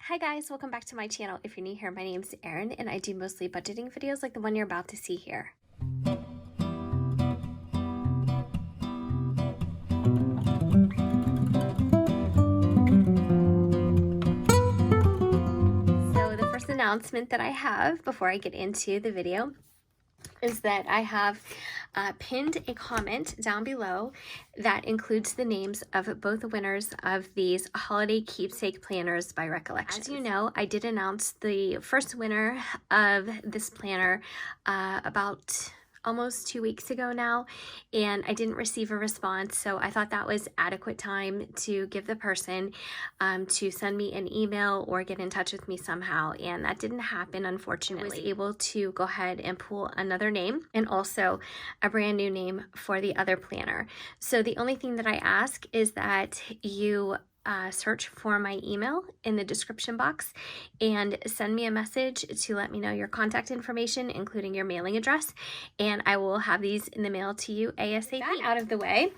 Hi guys, welcome back to my channel. If you're new here, my name's Erin and I do mostly budgeting videos like the one you're about to see here. So the first announcement that I have before I get into the video is that I have pinned a comment down below that includes the names of both the winners of these holiday keepsake planners by Recollection. As you know, I did announce the first winner of this planner about almost 2 weeks ago now, and I didn't receive a response, so I thought that was adequate time to give the person to send me an email or get in touch with me somehow, and that didn't happen, unfortunately. I was able to go ahead and pull another name and also a brand new name for the other planner. So the only thing that I ask is that you search for my email in the description box and send me a message to let me know your contact information, including your mailing address, and I will have these in the mail to you ASAP. That out of the way,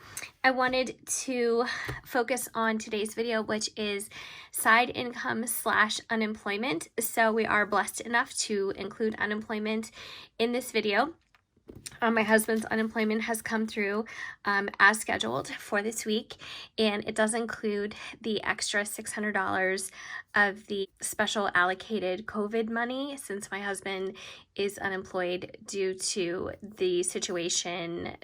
I wanted to focus on today's video, which is side income / unemployment. So we are blessed enough to include unemployment in this video. My husband's unemployment has come through as scheduled for this week, and it does include the extra $600 of the special allocated COVID money since my husband is unemployed due to the situation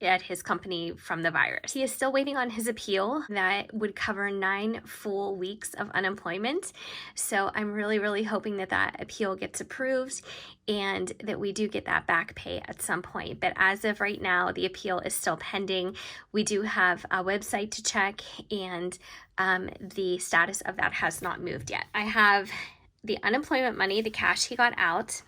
at his company from the virus. He is still waiting on his appeal that would cover 9 full weeks of unemployment. So I'm really hoping that that appeal gets approved and that we do get that back pay at some point. But as of right now, the appeal is still pending. We do have a website to check, and the status of that has not moved yet. I have the unemployment money, the cash he got out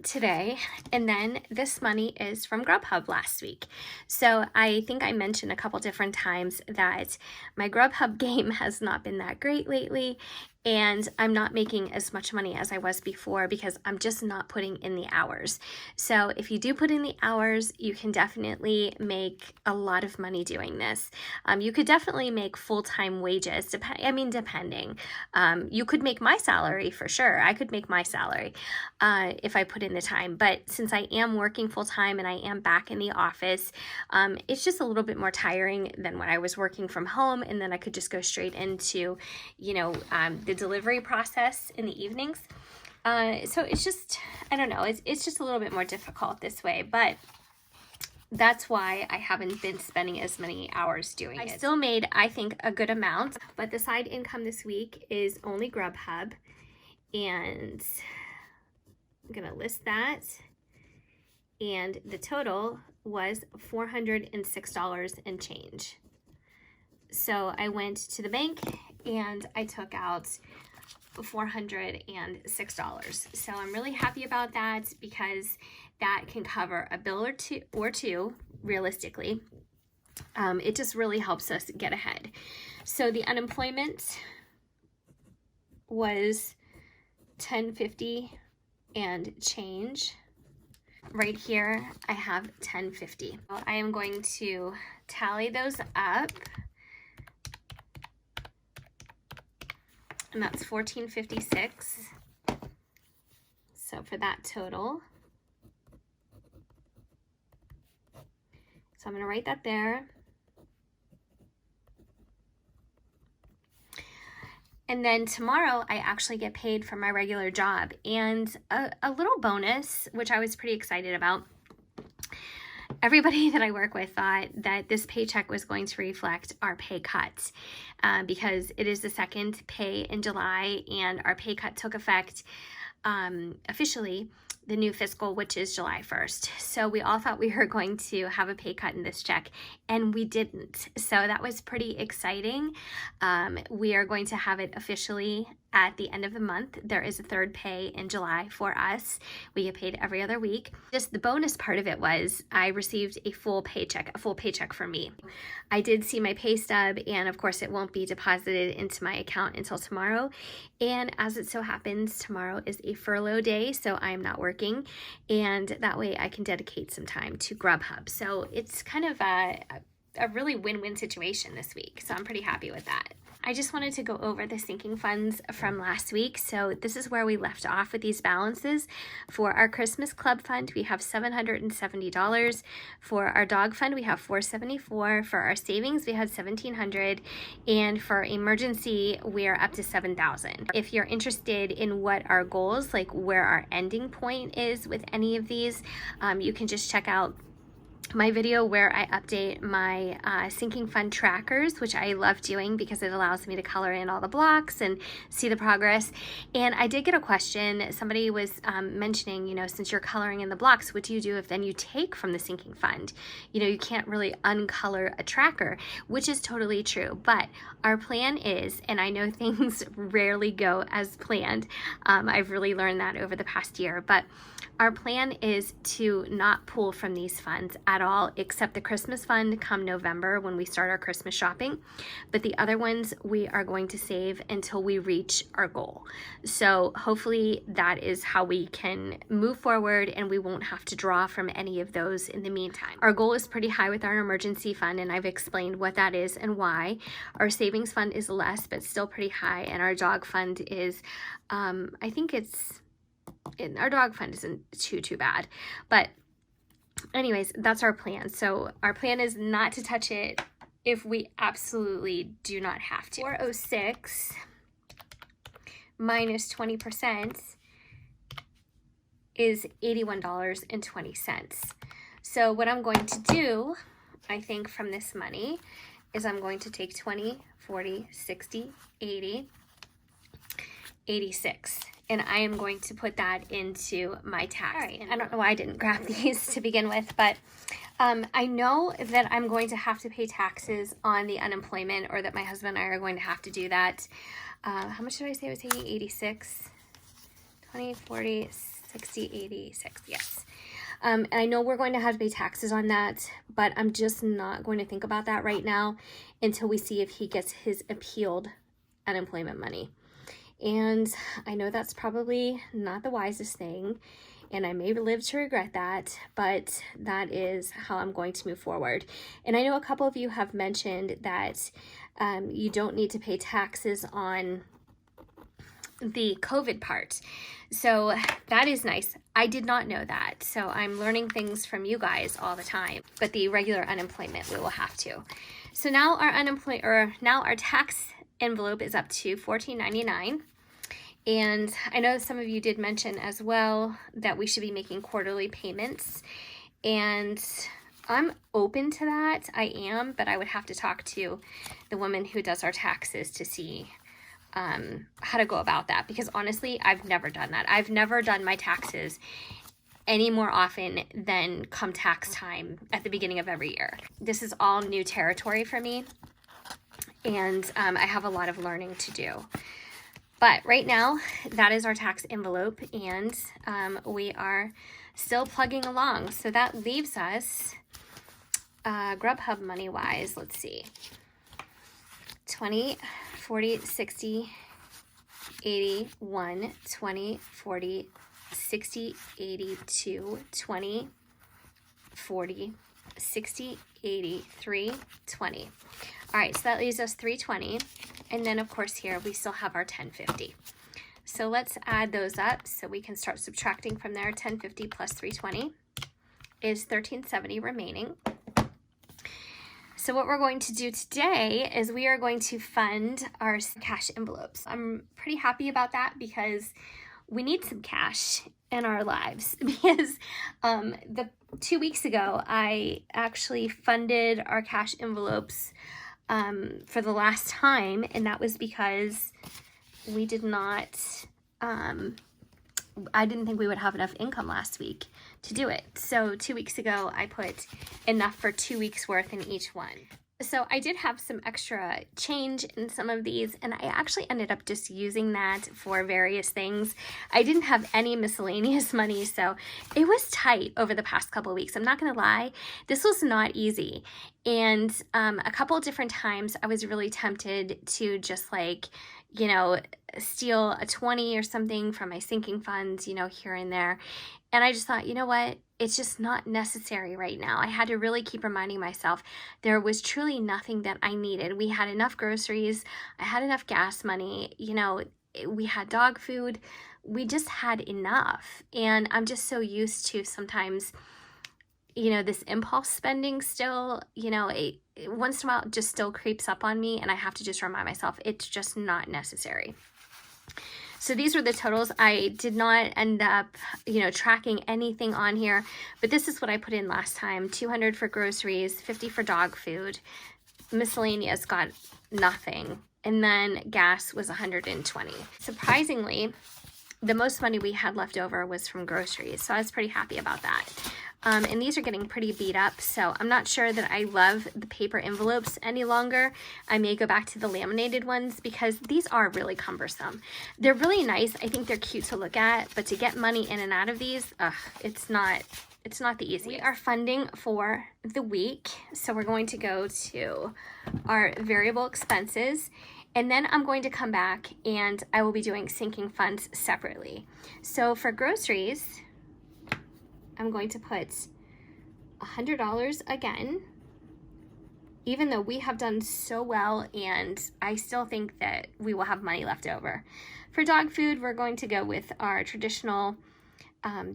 today, and then this money is from Grubhub last week. So I think I mentioned a couple different times that my Grubhub game has not been that great lately, and I'm not making as much money as I was before because I'm just not putting in the hours. So if you do put in the hours, you can definitely make a lot of money doing this. You could definitely make full-time wages, depending. You could make my salary for sure. I could make my salary if I put in the time. But since I am working full-time and I am back in the office, it's just a little bit more tiring than when I was working from home, and then I could just go straight into, the delivery process in the evenings. So it's just, I don't know, it's just a little bit more difficult this way, but that's why I haven't been spending as many hours doing it. I still made, I think, a good amount, but the side income this week is only Grubhub, and I'm gonna list that, and the total was $406 and change. So I went to the bank and I took out $406. So I'm really happy about that because that can cover a bill or two realistically. It just really helps us get ahead. So the unemployment was $10.50 and change. Right here I have $10.50. I am going to tally those up, and that's $14.56. So for that total, so I'm going to write that there. And then tomorrow I actually get paid for my regular job, and a little bonus, which I was pretty excited about. Everybody that I work with thought that this paycheck was going to reflect our pay cut because it is the second pay in July, and our pay cut took effect officially the new fiscal, which is July 1st. So we all thought we were going to have a pay cut in this check, and we didn't. So that was pretty exciting. We are going to have it officially at the end of the month. There is a third pay in July for us. We get paid every other week. Just the bonus part of it was I received a full paycheck for me. I did see my pay stub, and of course it won't be deposited into my account until tomorrow. And as it so happens, tomorrow is a furlough day, so I am not working, and that way I can dedicate some time to Grubhub. So it's kind of a really win-win situation this week, so I'm pretty happy with that. I just wanted to go over the sinking funds from last week. So this is where we left off with these balances. For our Christmas club fund, we have $770. For our dog fund, we have $474. For our savings, we had $1,700. And for emergency, we are up to $7,000. If you're interested in what our goals, like where our ending point is with any of these, you can just check out my video where I update my sinking fund trackers, which I love doing because it allows me to color in all the blocks and see the progress. And I did get a question. Somebody was mentioning, you know, since you're coloring in the blocks, what do you do if then you take from the sinking fund? You know, you can't really uncolor a tracker, which is totally true. But our plan is, and I know things rarely go as planned. I've really learned that over the past year, but our plan is to not pull from these funds at all, except the Christmas fund come November when we start our Christmas shopping. But the other ones we are going to save until we reach our goal. So hopefully that is how we can move forward and we won't have to draw from any of those in the meantime. Our goal is pretty high with our emergency fund, and I've explained what that is and why. Our savings fund is less, but still pretty high. And our dog fund is, I think our dog fund isn't too bad, but anyways, that's our plan. So our plan is not to touch it if we absolutely do not have to. 406 minus 20% is $81.20. So what I'm going to do, I think, from this money is I'm going to take 20, 40, 60, 80, 86. And I am going to put that into my tax. All right, and I don't know why I didn't grab these to begin with, but I know that I'm going to have to pay taxes on the unemployment, or that my husband and I are going to have to do that. How much did I say I was taking? 86, 20, 40, 60, 86, yes. And I know we're going to have to pay taxes on that, but I'm just not going to think about that right now until we see if he gets his appealed unemployment money. And I know that's probably not the wisest thing, and I may live to regret that, but that is how I'm going to move forward. And I know a couple of you have mentioned that you don't need to pay taxes on the COVID part. So that is nice. I did not know that. So I'm learning things from you guys all the time, but the regular unemployment we will have to. So now our tax envelope is up to $14.99. And I know some of you did mention as well that we should be making quarterly payments, and I'm open to that. I am, but I would have to talk to the woman who does our taxes to see how to go about that, because honestly, I've never done that. I've never done my taxes any more often than come tax time at the beginning of every year. This is all new territory for me, and I have a lot of learning to do. But right now, that is our tax envelope, and we are still plugging along. So that leaves us, Grubhub money-wise, let's see, 20, 40, 60, 80, 1, 20, 40, 60, 82, 20, 40, 60, 83, 20. All right, so that leaves us 320. And then of course here we still have our 1050. So let's add those up so we can start subtracting from there. 1050 plus 320 is 1370 remaining. So what we're going to do today is we are going to fund our cash envelopes. I'm pretty happy about that because we need some cash in our lives, because the 2 weeks ago I actually funded our cash envelopes for the last time, and that was because we did not, I didn't think we would have enough income last week to do it. So 2 weeks ago, I put enough for 2 weeks worth in each one. So I did have some extra change in some of these, and I actually ended up just using that for various things. I didn't have any miscellaneous money, so it was tight over the past couple of weeks. I'm not gonna lie, this was not easy. And a couple of different times I was really tempted to just like, you know, steal a 20 or something from my sinking funds, you know, here and there. And I just thought, you know what? It's just not necessary right now. I had to really keep reminding myself there was truly nothing that I needed. We had enough groceries. I had enough gas money. You know, we had dog food. We just had enough. And I'm just so used to sometimes, you know, this impulse spending still, you know, once in a while it just still creeps up on me, and I have to just remind myself it's just not necessary. So these were the totals. I did not end up, you know, tracking anything on here, but this is what I put in last time. 200 for groceries, 50 for dog food. Miscellaneous got nothing. And then gas was 120. Surprisingly, the most money we had left over was from groceries. So I was pretty happy about that. And these are getting pretty beat up, so I'm not sure that I love the paper envelopes any longer. I may go back to the laminated ones because these are really cumbersome. They're really nice. I think they're cute to look at, but to get money in and out of these, it's not the easiest. We are funding for the week, so we're going to go to our variable expenses, and then I'm going to come back and I will be doing sinking funds separately. So for groceries, I'm going to put $100 again, even though we have done so well, and I still think that we will have money left over. For dog food, we're going to go with our traditional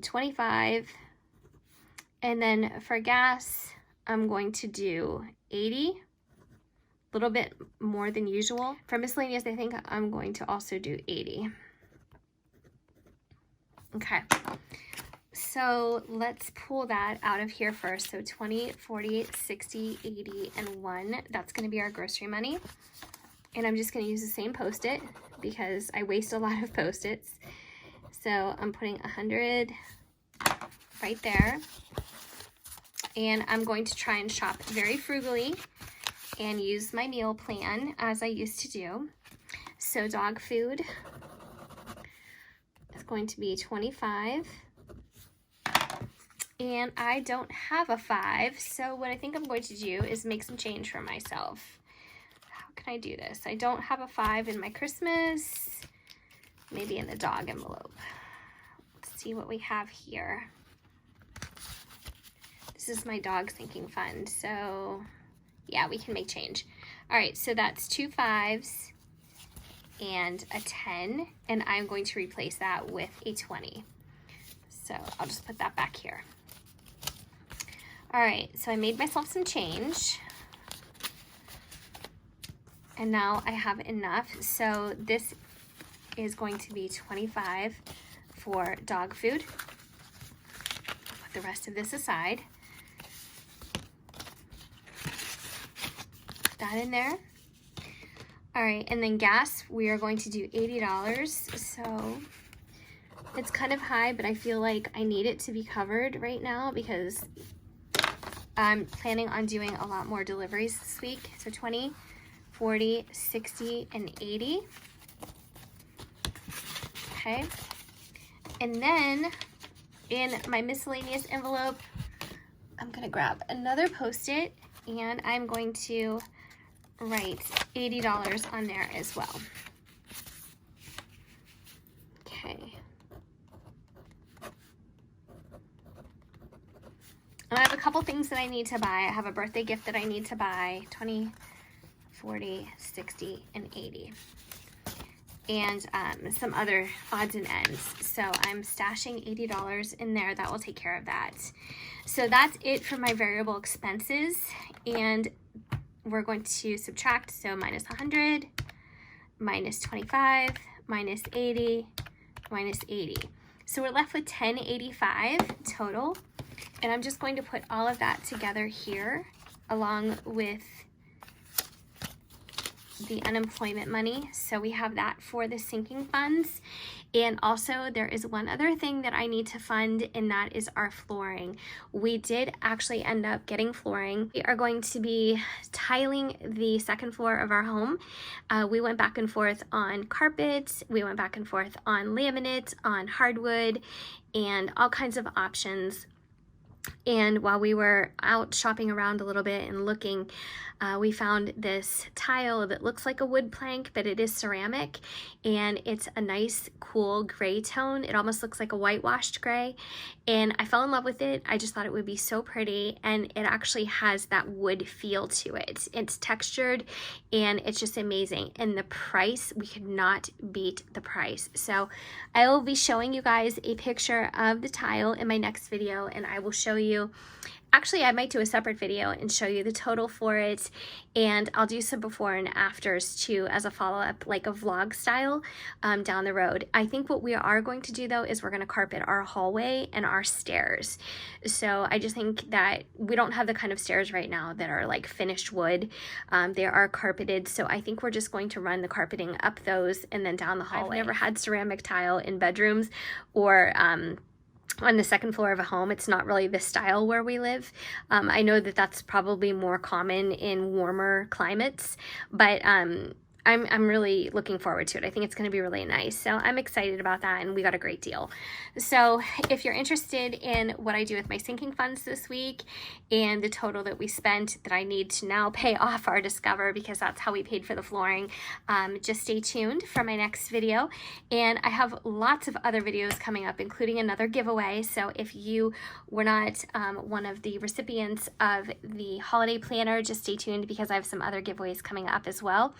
25, and then for gas, I'm going to do 80, a little bit more than usual. For miscellaneous, I think I'm going to also do 80. Okay. So let's pull that out of here first. So 20, 40, 60, 80, and 1. That's going to be our grocery money. And I'm just going to use the same Post-it because I waste a lot of Post-its. So I'm putting 100 right there. And I'm going to try and shop very frugally and use my meal plan as I used to do. So dog food is going to be 25. And I don't have a 5, so what I think I'm going to do is make some change for myself. How can I do this? I don't have a 5 in my Christmas, maybe in the dog envelope. Let's see what we have here. This is my dog sinking fund, so yeah, we can make change. All right, so that's 2 5s and a 10, and I'm going to replace that with a 20. So I'll just put that back here. All right, so I made myself some change. And now I have enough. So this is going to be 25 for dog food. I'll put the rest of this aside. Put that in there. All right, and then gas, we are going to do $80. So it's kind of high, but I feel like I need it to be covered right now because I'm planning on doing a lot more deliveries this week. So 20, 40, 60, and 80. Okay. And then in my miscellaneous envelope, I'm going to grab another Post-it and I'm going to write $80 on there as well. Okay. And I have a couple things that I need to buy. I have a birthday gift that I need to buy, 20, 40, 60, and 80. And some other odds and ends. So I'm stashing $80 in there. That will take care of that. So that's it for my variable expenses. And we're going to subtract. So minus 100, minus 25, minus 80, minus 80. So we're left with 1085 total. And I'm just going to put all of that together here along with the unemployment money. So we have that for the sinking funds. And also there is one other thing that I need to fund, and that is our flooring. We did actually end up getting flooring. We are going to be tiling the second floor of our home. We went back and forth on carpet. We went back and forth on laminate, on hardwood, and all kinds of options. And while we were out shopping around a little bit and looking, we found this tile that looks like a wood plank, but it is ceramic, and it's a nice cool gray tone. It almost looks like a whitewashed gray, and I fell in love with it. I just thought it would be so pretty, and it actually has that wood feel to it. It's textured, and it's just amazing. And the price, we could not beat the price. So I will be showing you guys a picture of the tile in my next video, and I will show you, actually I might do a separate video and show you the total for it, and I'll do some before and afters too as a follow-up, like a vlog style down the road. I think what we are going to do though is we're going to carpet our hallway and our stairs. So I just think that we don't have the kind of stairs right now that are like finished wood. They are carpeted, so I think we're just going to run the carpeting up those and then down the hallway. I've never had ceramic tile in bedrooms or on the second floor of a home. It's not really the style where we live. I know that that's probably more common in warmer climates, but I'm really looking forward to it. I think it's going to be really nice. So I'm excited about that, and we got a great deal. So if you're interested in what I do with my sinking funds this week and the total that we spent that I need to now pay off our Discover, because that's how we paid for the flooring, just stay tuned for my next video. And I have lots of other videos coming up, including another giveaway. So if you were not one of the recipients of the holiday planner, just stay tuned, because I have some other giveaways coming up as well.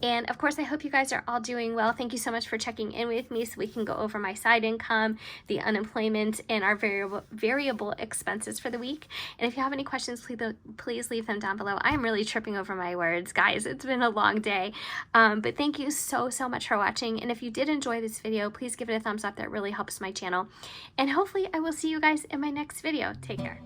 And of course, I hope you guys are all doing well. Thank you so much for checking in with me so we can go over my side income, the unemployment, and our variable expenses for the week. And if you have any questions, please leave them down below. I'm really tripping over my words, guys. It's been a long day. But thank you so much for watching. And if you did enjoy this video, please give it a thumbs up. That really helps my channel. And hopefully I will see you guys in my next video. Take care.